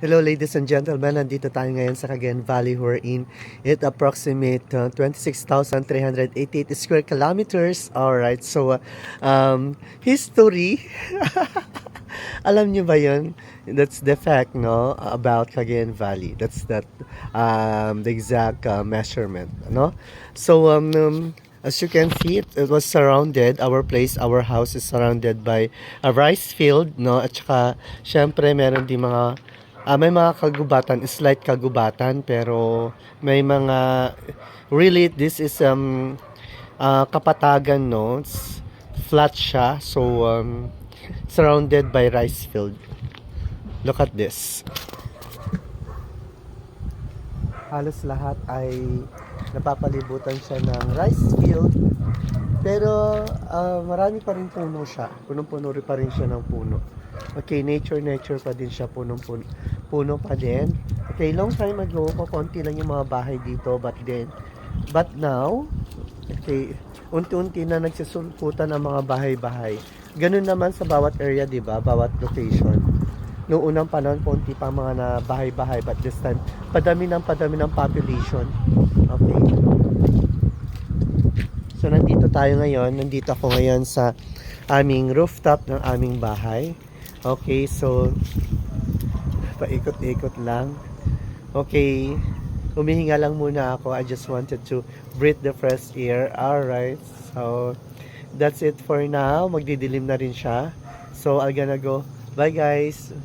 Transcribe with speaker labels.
Speaker 1: Hello ladies and gentlemen, nandito tayo ngayon sa Cagayan Valley wherein it approximate 26,388 square kilometers. Alright, so history, alam nyo ba yun? That's the fact, no, about Cagayan Valley. That's the exact measurement, no? So, as you can see, it was surrounded, our house is surrounded by a rice field, no? At saka, syempre, meron din mga may mga kagubatan, slight kagubatan, pero may mga really this is kapatagan, no. It's flat siya, so surrounded by rice field. Look at this. Halos lahat ay napapalibutan siya ng rice field, pero marami pa rin puno siya. Punong-puno rin pa rin siya ng puno. Okay, nature pa din siya, puno pa din. Okay, long time ago, konti lang yung mga bahay dito, but now, okay, unti-unti na nagsisulputan ang mga bahay-bahay. Ganun naman sa bawat area, di ba? Bawat location. Noong unang panahon, konti pa mga na bahay-bahay, but this time, padami ng population. Okay. So, nandito ako ngayon sa aming rooftop ng aming bahay. Okay, so paikot-ikot lang. Okay, humihinga lang muna ako. I just wanted to breathe the fresh air. Alright, so that's it for now. Magdidilim na rin siya. So, I'm gonna go. Bye guys!